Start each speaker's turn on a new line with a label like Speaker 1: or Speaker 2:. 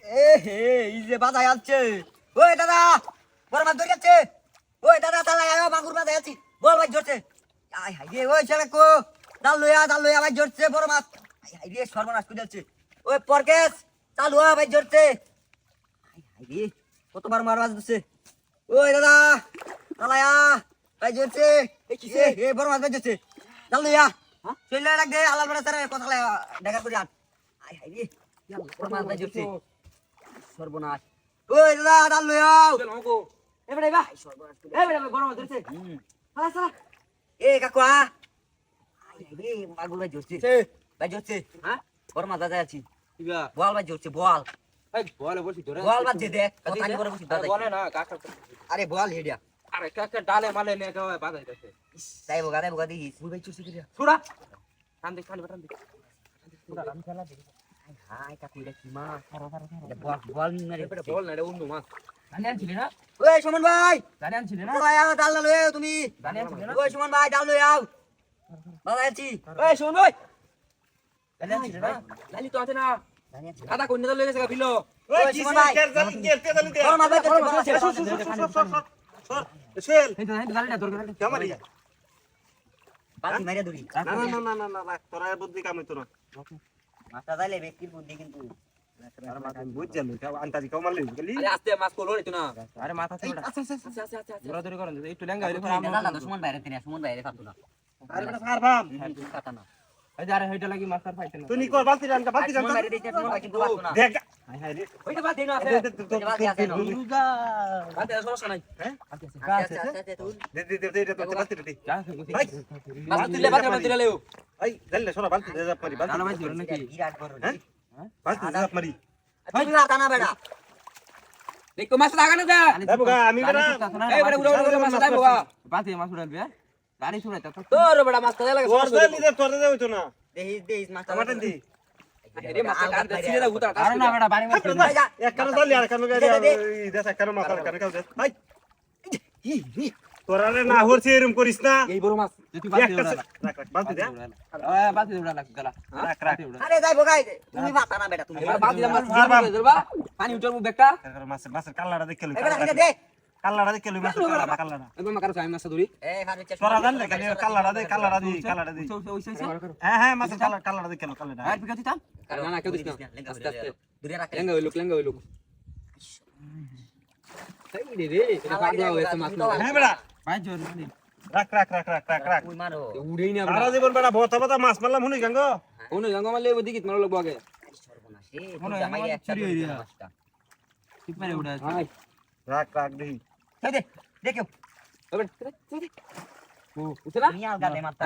Speaker 1: এ হে এই যে বাজায় আছে। ওই দাদা বড় মাছ ধরে যাচ্ছে। ওই দাদা তালা আয় মাগুর বাজায় আছি। বল ভাই ধরছে। আয় হাই রে ওই ছেলে কো জাল লইয়া ভাই ধরছে বড় মাছ। আয় হাই রে সর্বনাশ করে যাচ্ছে। ওই পরকেশ চালু ভাই ধরছে। আয় হাই রে কতবার মাছ ধরছে। ওই দাদা তালা ভাই ধরছে। এই কিসে এ বড় মাছ ভাই ধরছে। জাল লইয়া চলে লাগ দে আলাল বড় সারে কথা ঢাকা করে আন। আয় হাই রে বড় মাছ ভাই ধরছে। সর্বনাশ ওই দাদা ডাল লইয়াও চল আমাগো এবারে বা সর্বনাশ এবারে গরম ধরছে সালা সালা এ কাকু আই রে মাগুর ভাই জোরছে হ্যাঁ গরম দাদা আছি ইবা বল ভাই জোরছে বল এই বলে বসি ধরে বল বাদ দে দেখ কথা করে বসি দাদা বলে না কাকা আরে বল হেডিয়া আরে কাকা ডালে মালে নে গায় বাজাইতেছে তাই বগা দি ফুল ভাই চুষি করিয়া ছুড়া টান দে ছুড়া রাম খেলা দে হাই কাকু এটা কি মাছ বল মেরে বল না রে অন্য মাছ জানি আনছিলে না ওই সুমন ভাই জানি আনছিলে না ভাই আও ডাল লয়ে আও তুমি জানি আনছিলে না ওই সুমন ভাই ডাল লয়ে আও ভালো আছি ওই সুমন ভাই জানি আনছিলে না জানি তো আছে না জানি আনছিলে আদা কোন ডাল লয়ে গেছে বিলো ওই সুমন ভাই কে জানি দে বল মাছ সেল এই জানি না দরকার কেমন রে বাকি মাইরা দড়ি না তোরা বুদ্ধি কাম হইতো না মাছটা যাইলে ব্যক্তির বুদ্ধি কিন্তু আরে মাছ বুঝছেন না আন্তাজি কাও মারলি গলি আরে আস্তে মাছ কোলো রে তুই না আরে মাথা ছোট আচ্ছা দৌড়াদৌড়ি করেন একটু লেঙ্গা হইলে আমরা সুমন বাইরে পারতো না আরে বেটা সার বাম কাটা না এই যে আরে হেইটা লাগি মাছার ফাইতে না তুই কর বালতি রান সুমন বাইরে দিতে সুমন ভাই কিন্তু পারতো না দেখ হাই হাই রে ওইটা বালতি না আছে বালতি আছে না দুর্গা বালতি আছে সমস্যা নাই হ্যাঁ আচ্ছা তুই দে এটা তো বালতি রে ভাই মাছ তুলে বালতি লেও এই দলে সোনা বালতি দে জাপ মারি বালতি না ভাই ধরে নাকি বিরাট বড় হ্যাঁ বালতি জাপ মারি তুই না টানা বেটা দেখো মাছ লাগানো দে দেবগা আমি বেটা এই বেটা উড়া মাছ দেবগা বালতি মাছ উড়ালবে গাড়ি ছুড়ে তো তোর বেটা মাছ লাগে তোর নিতে তোর দে হইতো না দেহিস মাছ টমাটো দি আরে মাছ কাট দে ছিলে না উতা আরে না বেটা বাড়ি মাছ এক কানো দলি আর কানো গাড়ি দেখ কানো মাছ কানো কাও দে ভাই তোরা রে না হরছে এরকম করিস না এই বড় মাছ তুই বালতি রাখ বালতি দে বালতি উড়া লাগ গলা রাখ আরে যাই বগাই তুমি মাথা না বেটা তুমি বালতি মাছ ধরবা পানি উঠর মু বেটা মাছের কাল্লাটা দেখে লই কাল্লাটা দেখে লই কাল্লাটা একদম মাকার চাই মাছ ধরি এ ফারে চেষ্টা তোরা জানলে কাল্লাটা দি হ্যাঁ মাছের কাল্লাটা দেখে লো কাল্লাটা আর বিকাতি তা না কেউ দিস না আস্তে আস্তে দূরে রাখ লেঙ্গা হইলো তাই রে এটা পাগলা হয়েছে মাছ হ্যাঁ বেটা ভাই জোর মানে রাখ ওই মারো উড়েই না সারা জীবন বেটা বতা মাছ মারলাম হুনি গাঙ্গো মারলে ওই দিকে মারো লাগবো আগে সর্বনাশে মনে জামাই একটা মাছটা ঠিক মারে উড়া ভাই রাখ দেই এই দে দেখো ওবে ও উঠলা আমি আলগা দে মারতা